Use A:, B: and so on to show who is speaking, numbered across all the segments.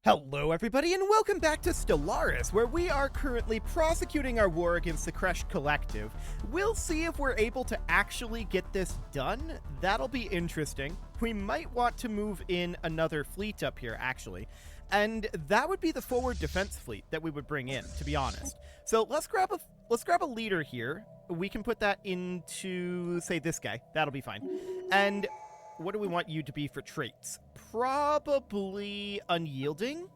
A: Hello everybody and welcome back to Stellaris, where we are currently prosecuting our war against the Kresh Collective. We'll see if we're able to actually get this done. That'll be interesting. We might want to move in another fleet up here, actually. And that would be the forward defense fleet that we would bring in, to be honest. So let's grab a leader here. We can put that into, say, this guy. That'll be fine. And what do we want you to be for traits? Probably unyielding.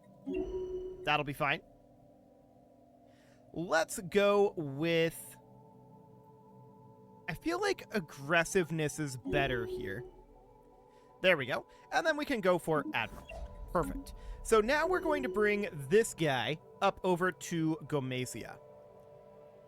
A: That'll be fine. Let's go with... I feel like aggressiveness is better here. There we go. And then we can go for Admiral. Perfect. So now we're going to bring this guy up over to Gomesia,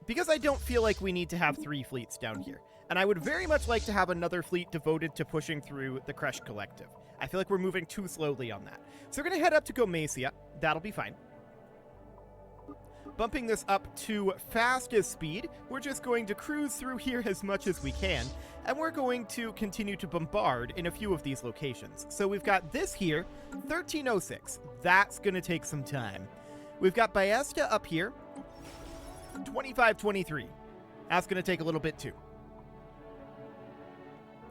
A: because I don't feel like we need to have 3 fleets down here. And I would very much like to have another fleet devoted to pushing through the Kresh Collective. I feel like we're moving too slowly on that. So we're going to head up to Gomesia. That'll be fine. Bumping this up to fastest speed. We're just going to cruise through here as much as we can. And we're going to continue to bombard in a few of these locations. So we've got this here, 1306. That's going to take some time. We've got Ballesta up here, 2523. That's going to take a little bit too.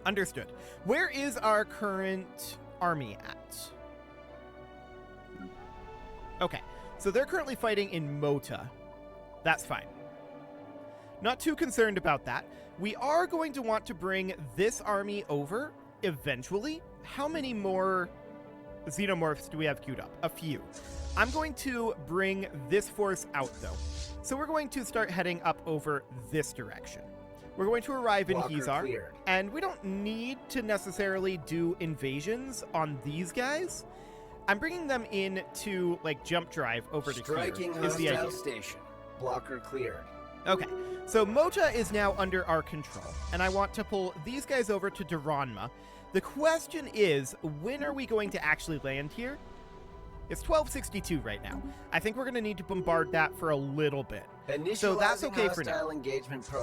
A: Understood. Where is our current army at? Okay, so they're currently fighting in Mota. That's fine. Not too concerned about that. We are going to want to bring this army over eventually. How many more xenomorphs do we have queued up? A few. I'm going to bring this force out, though. So we're going to start heading up over this direction. We're going to arrive in Hizar, and we don't need to necessarily do invasions on these guys. I'm bringing them in to, like, jump drive over to here, is the idea.
B: Station. Blocker cleared.
A: Okay, so Mota is now under our control, and I want to pull these guys over to Duranma. The question is, when are we going to actually land here? It's 1262 right now. I think we're going to need to bombard that for a little bit. So that's okay for now.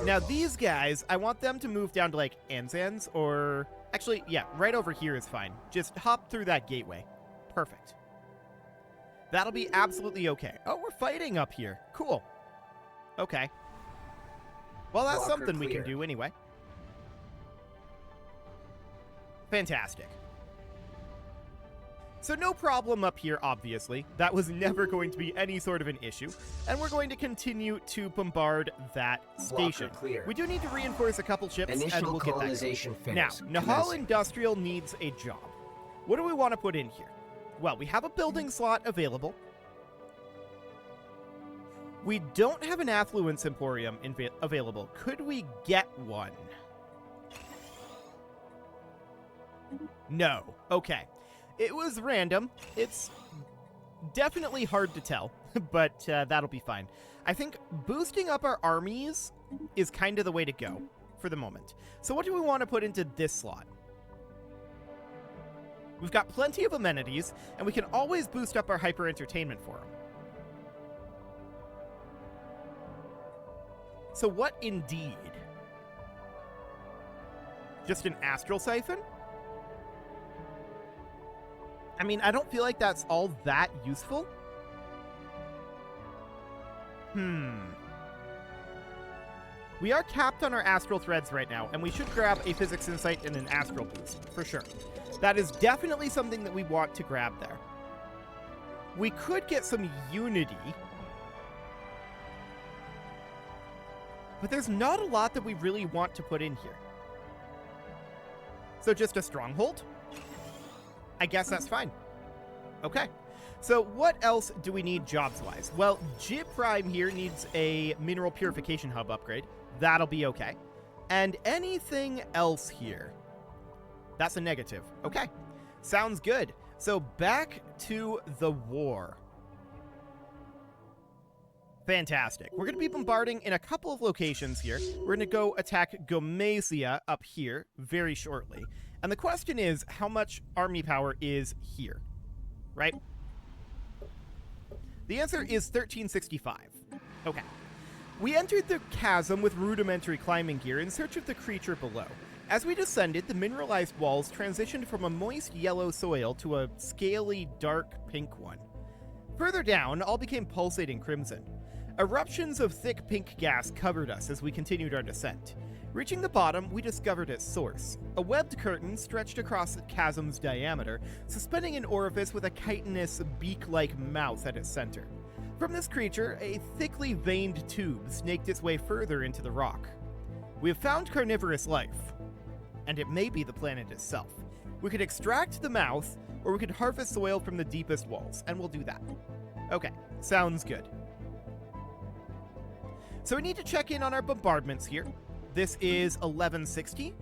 A: Now these guys, I want them to move down to like Anzans, or actually, yeah, right over here is fine. Just hop through that gateway. Perfect. That'll be absolutely okay. Oh, we're fighting up here. Cool. Okay. Well, that's something we can do anyway. Fantastic. So no problem up here, obviously. That was never going to be any sort of an issue. And we're going to continue to bombard that station. We do need to reinforce a couple ships, and we'll get that going. Now, Nahal Industrial needs a job. What do we want to put in here? Well, we have a building slot available. We don't have an affluence emporium available. Could we get one? No. Okay. It was random. It's definitely hard to tell, but that'll be fine. I think boosting up our armies is kind of the way to go for the moment. So what do we want to put into this slot? We've got plenty of amenities, and we can always boost up our hyper entertainment for them. So what indeed? Just an astral siphon? I mean, I don't feel like that's all that useful. We are capped on our astral threads right now, and we should grab a physics insight and an astral boost, for sure. That is definitely something that we want to grab there. We could get some unity, but there's not a lot that we really want to put in here. So just a stronghold? I guess that's fine. Okay. So what else do we need jobs-wise? Well, J Prime here needs a mineral purification hub upgrade. That'll be okay. And anything else here? That's a negative. Okay. Sounds good. So back to the war. Fantastic. We're going to be bombarding in a couple of locations here. We're going to go attack Gomesia up here very shortly. And the question is, how much army power is here? Right? The answer is 1365. Okay. We entered the chasm with rudimentary climbing gear in search of the creature below. As we descended, the mineralized walls transitioned from a moist yellow soil to a scaly, dark pink one. Further down, all became pulsating crimson. Eruptions of thick pink gas covered us as we continued our descent. Reaching the bottom, we discovered its source. A webbed curtain stretched across the chasm's diameter, suspending an orifice with a chitinous, beak-like mouth at its center. From this creature, a thickly veined tube snaked its way further into the rock. We have found carnivorous life, and it may be the planet itself. We could extract the mouth, or we could harvest soil from the deepest walls, and we'll do that. Okay, sounds good. So we need to check in on our bombardments here. This is 1160.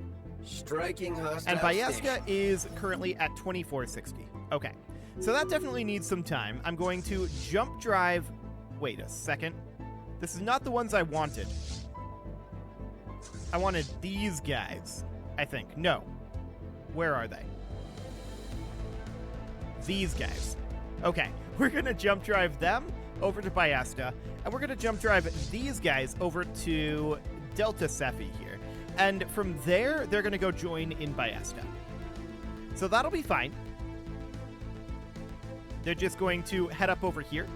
B: Striking hostile
A: And Ballesta
B: station.
A: is currently at 2460. Okay, so that definitely needs some time. I'm going to jump drive... Wait a second. This is not the ones I wanted. I wanted these guys, I think. No. Where are they? These guys. Okay, we're going to jump drive them over to Ballesta, and we're going to jump drive these guys over to Delta Cephi here. And from there, they're going to go join in Ballesta. So that'll be fine. They're just going to head up over here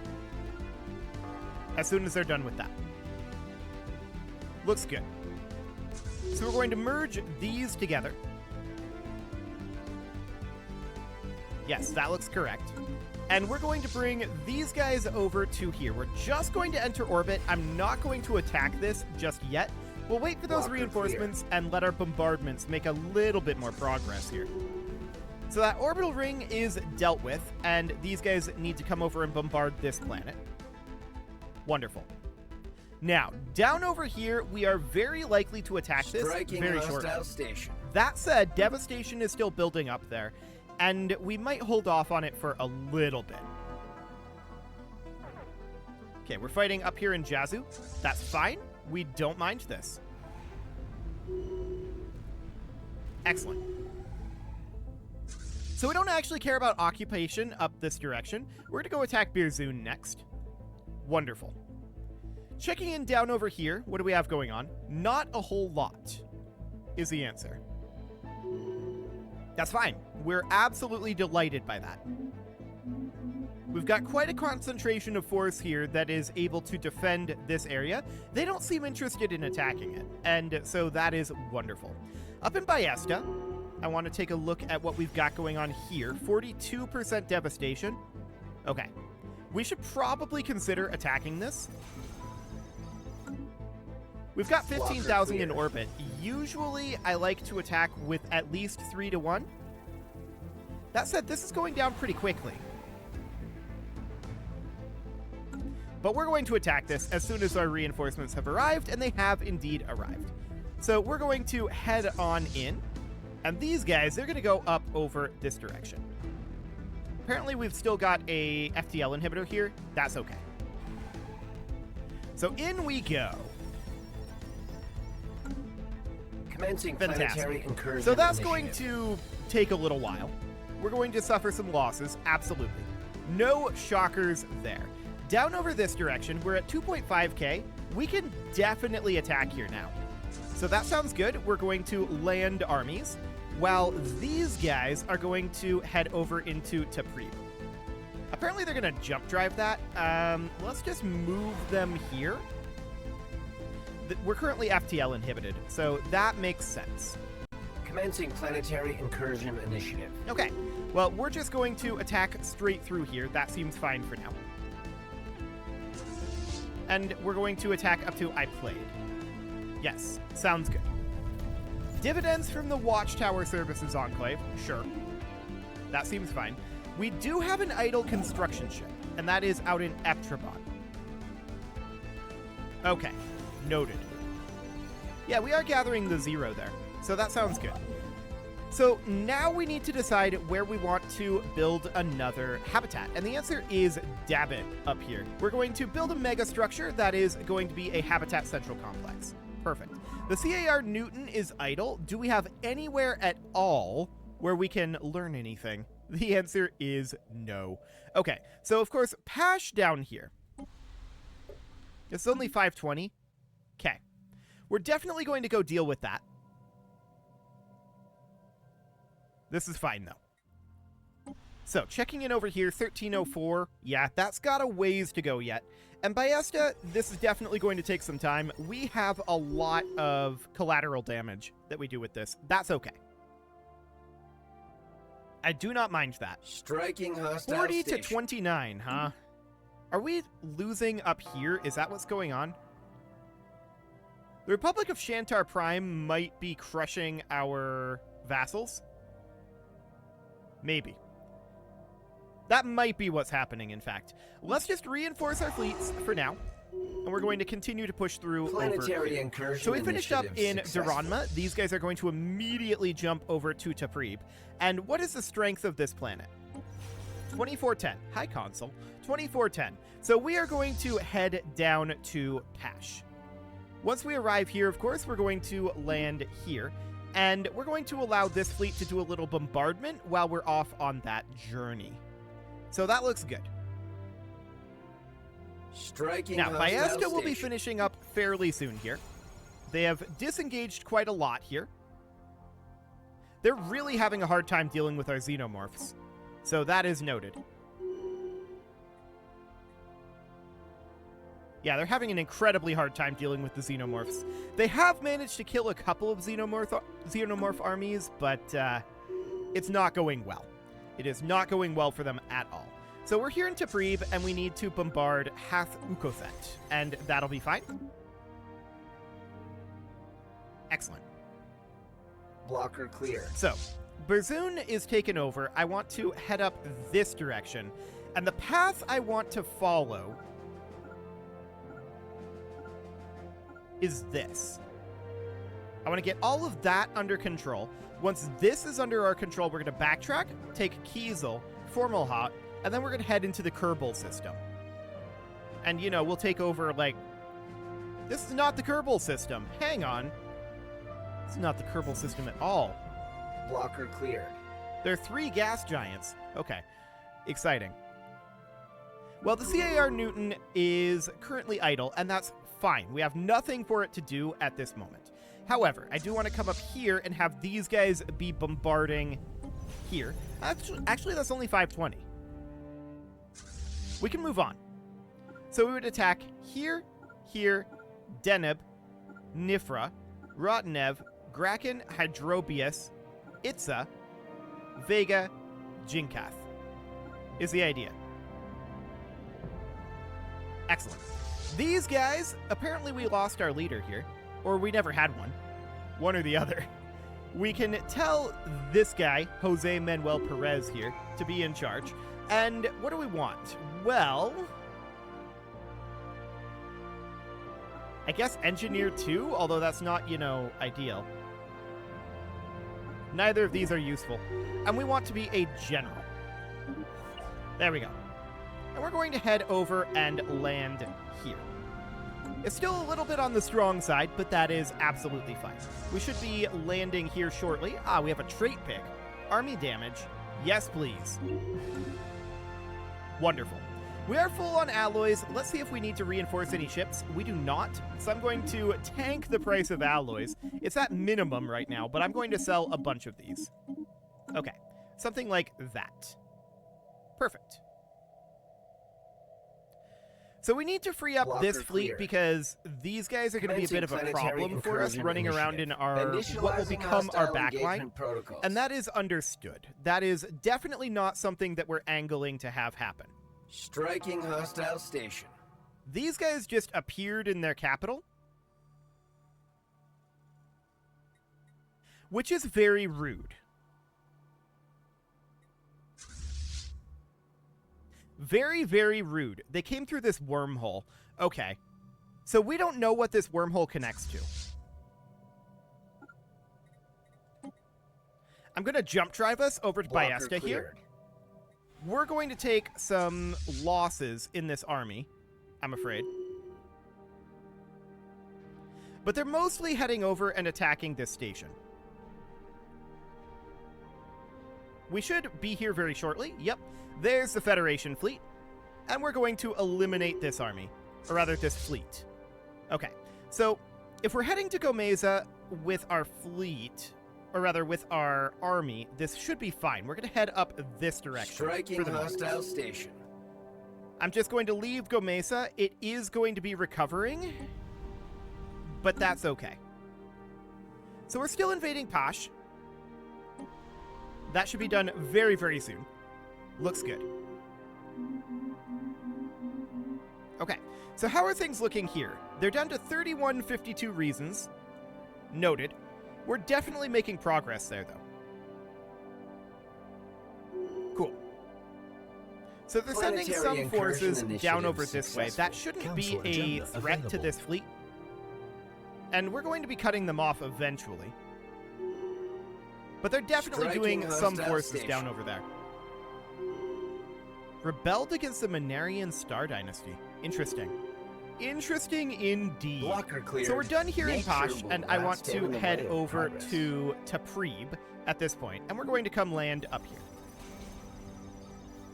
A: as soon as they're done with that. Looks good. So we're going to merge these together. Yes, that looks correct. And we're going to bring these guys over to here. We're just going to enter orbit. I'm not going to attack this just yet. We'll wait for those
B: Blocker
A: reinforcements and let our bombardments make a little bit more progress here. So that orbital ring is dealt with, and these guys need to come over and bombard this planet. Wonderful. Now, down over here, we are very likely to attack this
B: Striking
A: very shortly.
B: hostile station.
A: That said, devastation is still building up there, and we might hold off on it for a little bit. Okay, we're fighting up here in Jazu. That's fine. We don't mind this. Excellent. So we don't actually care about occupation up this direction. We're going to go attack Birzun next. Wonderful. Checking in down over here, what do we have going on? Not a whole lot is the answer. That's fine. We're absolutely delighted by that. We've got quite a concentration of force here that is able to defend this area. They don't seem interested in attacking it, and so that is wonderful. Up in Ballesta, I want to take a look at what we've got going on here. 42% devastation. Okay. We should probably consider attacking this. We've got 15,000 in orbit. Usually, I like to attack with at least 3 to 1. That said, this is going down pretty quickly. But we're going to attack this as soon as our reinforcements have arrived, and they have indeed arrived. So we're going to head on in, and these guys, they're going to go up over this direction. Apparently, we've still got a FTL inhibitor here. That's okay. So in we go.
B: Commencing
A: Fantastic.
B: planetary incursion.
A: So that's going
B: initiative.
A: to take a little while. We're going to suffer some losses, absolutely. No shockers there. Down over this direction, we're at 2.5k. We can definitely attack here now. So that sounds good. We're going to land armies, while these guys are going to head over into Taprib. Apparently they're going to jump drive that. Let's just move them here. We're currently FTL inhibited, so that makes sense.
B: Commencing planetary incursion initiative.
A: Okay, well, we're just going to attack straight through here. That seems fine for now. And we're going to attack up to I played. Yes, sounds good. Dividends from the Watchtower Services Enclave, sure. That seems fine. We do have an idle construction ship, and that is out in Eptrabon. Okay, noted. Yeah, we are gathering the 0 there, so that sounds good. So now we need to decide where we want to build another habitat, and the answer is Dabbit up here. We're going to build a mega structure that is going to be a habitat central complex. Perfect. The CAR Newton is idle. Do we have anywhere at all where we can learn anything? The answer is no. Okay, so of course, Pash down here. It's only 520. Okay. We're definitely going to go deal with that. This is fine, though. So, checking in over here, 1304. Yeah, that's got a ways to go yet. And Ballesta, this is definitely going to take some time. We have a lot of collateral damage that we do with this. That's okay. I do not mind that.
B: Striking hostile
A: 40
B: station.
A: to 29, huh? Are we losing up here? Is that what's going on? The Republic of Shantar Prime might be crushing our vassals. Maybe. That might be what's happening, in fact. Let's just reinforce our fleets for now. And we're going to continue to push through
B: Planetary
A: over here.
B: incursion
A: So we finished up in
B: initiative
A: Duranma. These guys are going to immediately jump over to Taprib. And what is the strength of this planet? 2410. Hi, console. 2410. So we are going to head down to Pash. Once we arrive here, of course, we're going to land here. And we're going to allow this fleet to do a little bombardment while we're off on that journey. So that looks good.
B: Striking
A: Now,
B: hostile
A: Ballesta will be
B: station.
A: finishing up fairly soon here. They have disengaged quite a lot here. They're really having a hard time dealing with our xenomorphs. So that is noted. Yeah, they're having an incredibly hard time dealing with the xenomorphs. They have managed to kill a couple of xenomorph armies, but it's not going well. It is not going well for them at all. So we're here in Taprib, and we need to bombard Hath Ukothet, and that'll be fine. Excellent.
B: Blocker clear.
A: So, Berzoon is taken over. I want to head up this direction, and the path I want to follow is this. I want to get all of that under control. Once this is under our control, we're going to backtrack, take Kiesel, Formalhaut, and then we're going to head into the Kerbal system. And, you know, we'll take over, like... This is not the Kerbal system. Hang on. It's not the Kerbal system at all.
B: Blocker cleared.
A: There are 3 gas giants. Okay. Exciting. Well, the CAR Newton is currently idle, and that's fine. We have nothing for it to do at this moment. However, I do want to come up here and have these guys be bombarding here. Actually, that's only 520. We can move on. So we would attack here, here, Deneb, Nifra, Rotnev, Graken, Hydrobius, Itza, Vega, Jinkath is the idea. Excellent. These guys, apparently we lost our leader here, or we never had one. One or the other. We can tell this guy, Jose Manuel Perez here, to be in charge. And what do we want? Well, I guess Engineer 2, although that's not, you know, ideal. Neither of these are useful. And we want to be a general. There we go. And we're going to head over and land here. It's still a little bit on the strong side, but that is absolutely fine. We should be landing here shortly. Ah, we have a trait pick. Army damage. Yes, please. Wonderful. We are full on alloys. Let's see if we need to reinforce any ships. We do not, so I'm going to tank the price of alloys. It's at minimum right now, but I'm going to sell a bunch of these. Okay, something like that. Perfect. So we need to free up
B: Blocker
A: this fleet
B: clear.
A: because these guys are going to be a bit of a
B: Commencing
A: problem for us
B: planetary
A: running around in our
B: Initializing
A: what will become our
B: hostile
A: backline.
B: engagement protocols.
A: And that is understood. That is definitely not something that we're angling to have happen.
B: Striking hostile station.
A: These guys just appeared in their capital, which is very rude. Very, very rude. They came through this wormhole. Okay. So we don't know what this wormhole connects to. I'm going to jump drive us over to
B: Blocker
A: Ballesta here.
B: cleared.
A: We're going to take some losses in this army, I'm afraid. But they're mostly heading over and attacking this station. We should be here very shortly. Yep, there's the Federation fleet. And we're going to eliminate this army. Or rather, this fleet. Okay, so if we're heading to Gomeza with our fleet, or rather with our army, this should be fine. We're going to head up this direction.
B: Striking
A: for the moment.
B: hostile station.
A: I'm just going to leave Gomesa. It is going to be recovering, but that's okay. So we're still invading Pash. That should be done very, very soon. Looks good. Okay, so how are things looking here? They're down to 3152 reasons. Noted. We're definitely making progress there, though. Cool. So they're sending
B: Planetary
A: some forces
B: incursion
A: down over
B: initiative
A: this way. That shouldn't be
C: Council
A: a
C: agenda
A: threat to
C: available.
A: this fleet. And we're going to be cutting them off eventually. But they're definitely
B: Striking
A: doing some
B: hostile
A: forces
B: station.
A: down over there. Rebelled against the Manarian Star Dynasty. Interesting. Interesting indeed.
B: Blocker cleared.
A: So we're done here in
B: Nature
A: Pash,
B: will
A: and I
B: not
A: want
B: stand
A: to
B: in the
A: head
B: way of
A: over
B: progress.
A: to Taprib at this point, and we're going to come land up here.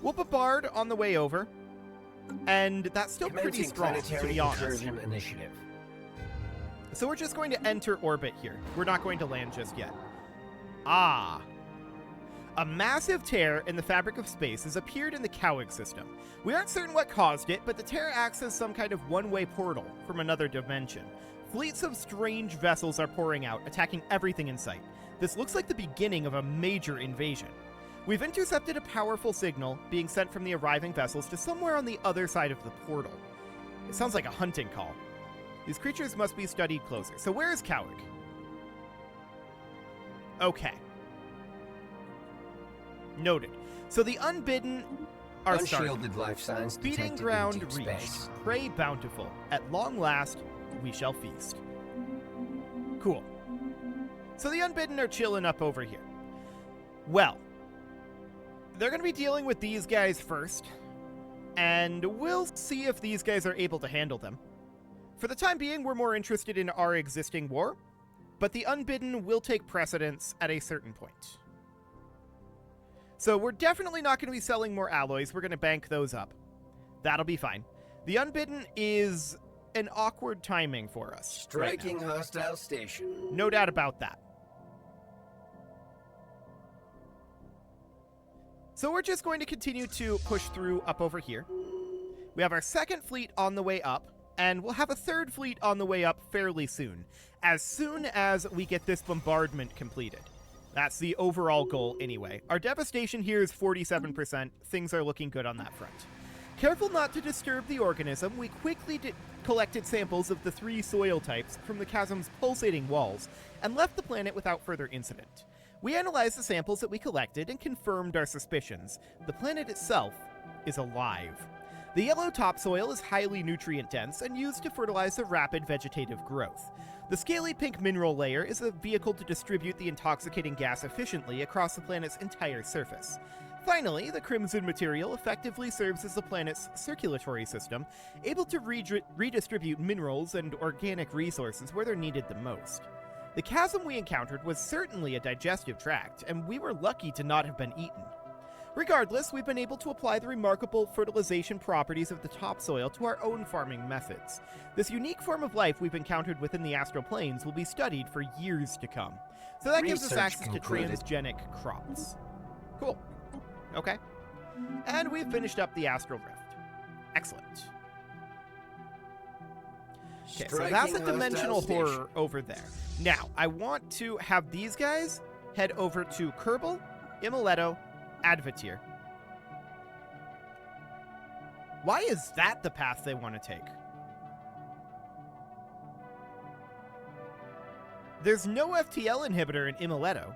A: We'll bombard on the way over, and that's still pretty
B: Commencing
A: strong, to
B: planetary
A: be honest.
B: incursion initiative.
A: So we're just going to enter orbit here. We're not going to land just yet. Ah. A massive tear in the fabric of space has appeared in the Cowig system. We aren't certain what caused it, but the tear acts as some kind of one-way portal from another dimension. Fleets of strange vessels are pouring out, attacking everything in sight. This looks like the beginning of a major invasion. We've intercepted a powerful signal being sent from the arriving vessels to somewhere on the other side of the portal. It sounds like a hunting call. These creatures must be studied closer. So where is Cowig? Okay. Noted. So the Unbidden are starting.
B: Unshielded life signs
A: Feeding
B: detected in
A: ground
B: deep
A: reached.
B: space.
A: Prey bountiful. At long last, we shall feast. Cool. So the Unbidden are chilling up over here. Well, they're going to be dealing with these guys first, and we'll see if these guys are able to handle them. For the time being, we're more interested in our existing war, but the Unbidden will take precedence at a certain point. So we're definitely not going to be selling more alloys. We're going to bank those up. That'll be fine. The Unbidden is an awkward timing for us. right now.
B: Striking hostile station.
A: No doubt about that. So we're just going to continue to push through up over here. We have our second fleet on the way up, and we'll have a third fleet on the way up fairly soon as we get this bombardment completed. That's the overall goal anyway. Our devastation here is 47%. Things are looking good on that front. Careful not to disturb the organism, we quickly collected samples of the 3 soil types from the chasm's pulsating walls and left the planet without further incident. We analyzed the samples that we collected and confirmed our suspicions. The planet itself is alive. The yellow topsoil is highly nutrient dense and used to fertilize the rapid vegetative growth. The scaly pink mineral layer is a vehicle to distribute the intoxicating gas efficiently across the planet's entire surface. Finally, the crimson material effectively serves as the planet's circulatory system, able to redistribute minerals and organic resources where they're needed the most. The chasm we encountered was certainly a digestive tract, and we were lucky to not have been eaten. Regardless, we've been able to apply the remarkable fertilization properties of the topsoil to our own farming methods. This unique form of life we've encountered within the astral planes will be studied for years to come. So that gives us
B: Research
A: access
B: concluded.
A: to transgenic crops. Cool. Okay. And we've finished up the astral rift. Excellent. Okay, so that's a
B: Striking
A: dimensional
B: hostile
A: horror
B: station.
A: over there. Now, I want to have these guys head over to Kerbal, Imaletto, Advatir. Why is that the path they want to take? There's no FTL inhibitor in Imaletto.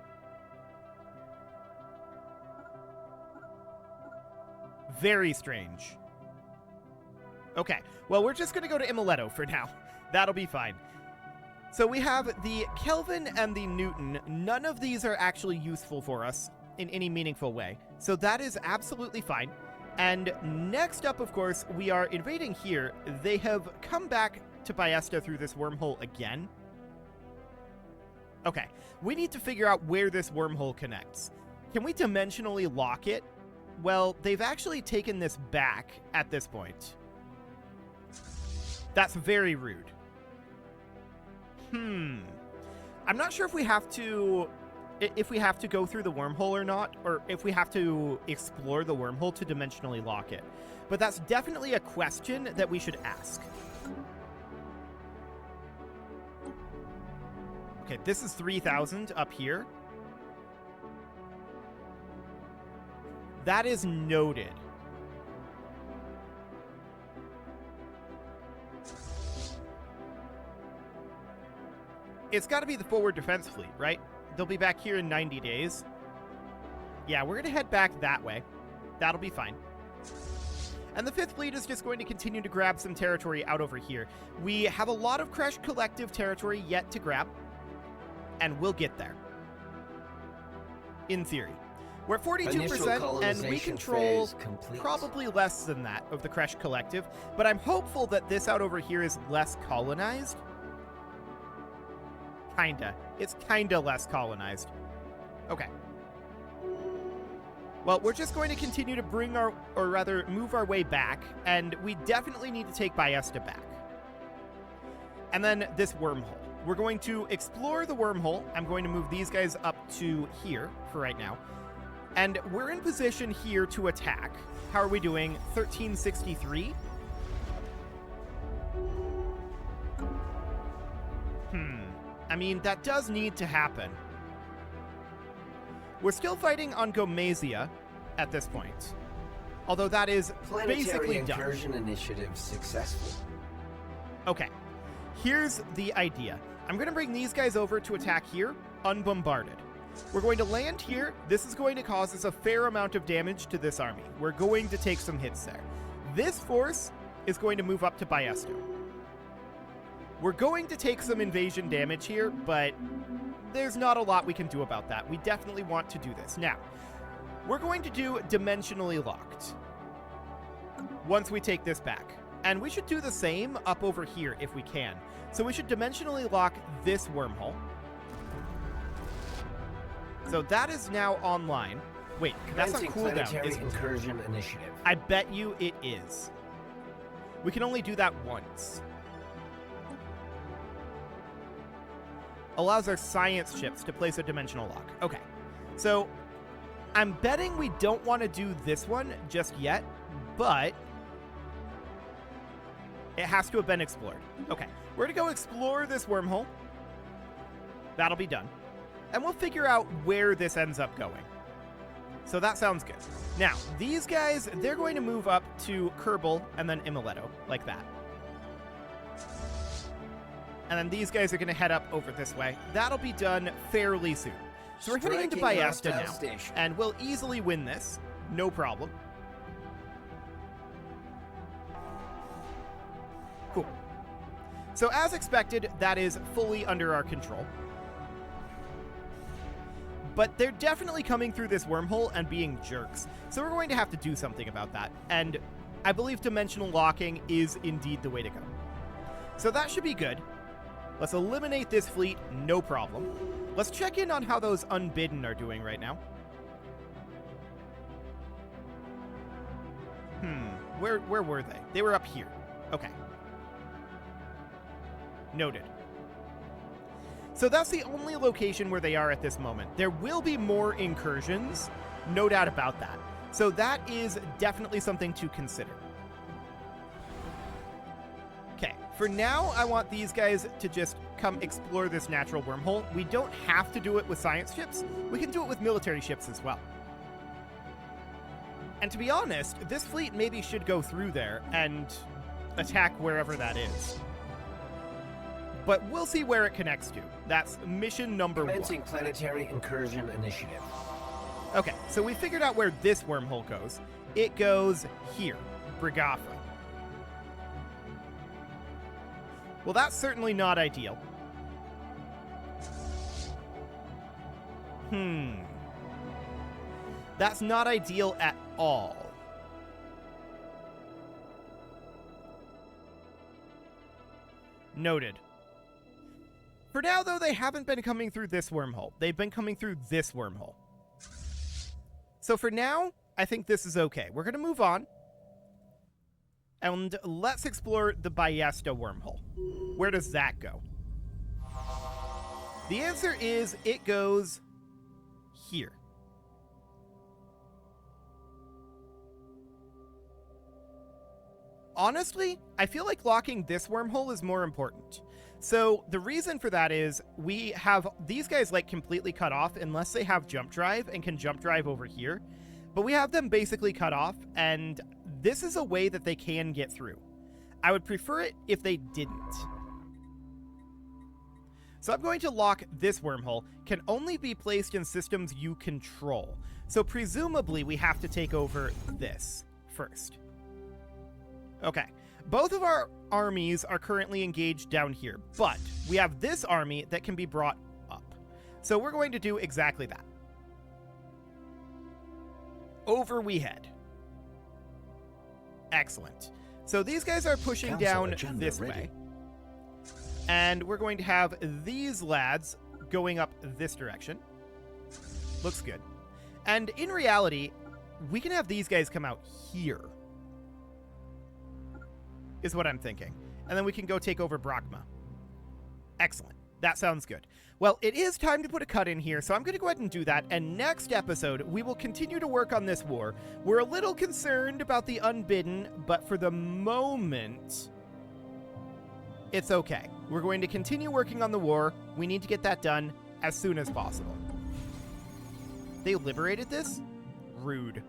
A: Very strange. Okay, well, we're just going to go to Imaletto for now. That'll be fine. So we have the Kelvin and the Newton. None of these are actually useful for us in any meaningful way. So that is absolutely fine. And next up, of course, we are invading here. They have come back to Ballesta through this wormhole again. Okay, we need to figure out where this wormhole connects. Can we dimensionally lock it? Well, they've actually taken this back at this point. That's very rude. I'm not sure if we have to if we have to go through the wormhole or not, or if we have to explore the wormhole to dimensionally lock it. But that's definitely a question that we should ask. Okay, this is 3,000 up here. That is noted. It's got to be the forward defense fleet, right? They'll be back here in 90 days. Yeah, we're going to head back that way. That'll be fine. And the 5th fleet is just going to continue to grab some territory out over here. We have a lot of Crash Collective territory yet to grab, and we'll get there. In theory. We're at 42%, and we control probably less than that of the Crash Collective, but I'm hopeful that this out over here is less colonized. Kinda. It's kinda less colonized. Okay. Well, we're just going to continue to bring our, or rather, move our way back, and we definitely need to take Ballesta back. And then this wormhole. We're going to explore the wormhole. I'm going to move these guys up to here for right now. And we're in position here to attack. How are we doing? 1363? I mean, that does need to happen. We're still fighting on Gomezia at this point. Although that is basically done.
B: Planetary incursion initiative successful.
A: Okay, here's the idea. I'm going to bring these guys over to attack here, unbombarded. We're going to land here. This is going to cause us a fair amount of damage to this army. We're going to take some hits there. This force is going to move up to Ballesta. We're going to take some invasion damage here, but there's not a lot we can do about that. We definitely want to do this. Now, we're going to do dimensionally locked once we take this back. And we should do the same up over here if we can. So we should dimensionally lock this wormhole. So that is now online. Wait, that's on cooldown.
B: Planetary incursion initiative.
A: I bet you it is. We can only do that once. Allows our science ships to place a dimensional lock. Okay, so I'm betting we don't want to do this one just yet, but it has to have been explored. Okay, we're going to go explore this wormhole. That'll be done. And we'll figure out where this ends up going. So that sounds good. Now, these guys, they're going to move up to Kerbal and then Imileto, like that. And then these guys are going to head up over this way. That'll be done fairly soon. So we're heading into Ballesta now, and we'll easily win this. No problem. Cool. So as expected, that is fully under our control. But they're definitely coming through this wormhole and being jerks. So we're going to have to do something about that. And I believe dimensional locking is indeed the way to go. So that should be good. Let's eliminate this fleet, no problem. Let's check in on how those Unbidden are doing right now. Where were they? They were up here. Okay. Noted. So that's the only location where they are at this moment. There will be more incursions, no doubt about that. So that is definitely something to consider. Okay, for now, I want these guys to just come explore this natural wormhole. We don't have to do it with science ships. We can do it with military ships as well. And to be honest, this fleet maybe should go through there and attack wherever that is. But we'll see where it connects to. That's mission number 1.
B: Commencing planetary incursion initiative.
A: Okay, so we figured out where this wormhole goes. It goes here, Brigafa. Well, that's certainly not ideal. That's not ideal at all. Noted. For now, though, they haven't been coming through this wormhole. They've been coming through this wormhole. So for now, I think this is okay. We're going to move on. And let's explore the Ballesta wormhole. Where does that go? The answer is it goes here. Honestly, I feel like locking this wormhole is more important. So the reason for that is we have these guys like completely cut off unless they have jump drive and can jump drive over here. But we have them basically cut off, and this is a way that they can get through. I would prefer it if they didn't. So I'm going to lock this wormhole. Can only be placed in systems you control. So presumably we have to take over this first. Okay, both of our armies are currently engaged down here, but we have this army that can be brought up. So we're going to do exactly that. Over we head. Excellent. So these guys are pushing down this way. And we're going to have these lads going up this direction. Looks good. And in reality, we can have these guys come out here. Is what I'm thinking. And then we can go take over Brachma. Excellent. That sounds good. Well, it is time to put a cut in here, so I'm going to go ahead and do that, and next episode, we will continue to work on this war. We're a little concerned about the Unbidden, but for the moment, it's okay. We're going to continue working on the war. We need to get that done as soon as possible. They liberated this? Rude.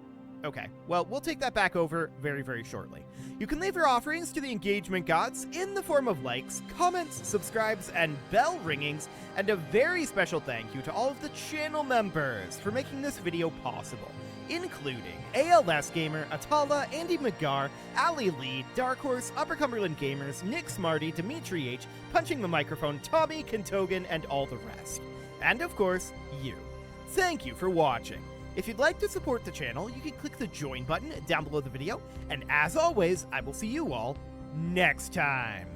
A: Okay, well, we'll take that back over very, very shortly. You can leave your offerings to the engagement gods in the form of likes, comments, subscribes, and bell ringings, and a very special thank you to all of the channel members for making this video possible, including ALS Gamer, Atala, Andy McGar, Ali Lee, Dark Horse, Upper Cumberland Gamers, Nick Smarty, Dimitri H, Punching the Microphone, Tommy, Kentogan, and all the rest. And of course, you. Thank you for watching. If you'd like to support the channel, you can click the join button down below the video, and as always, I will see you all next time.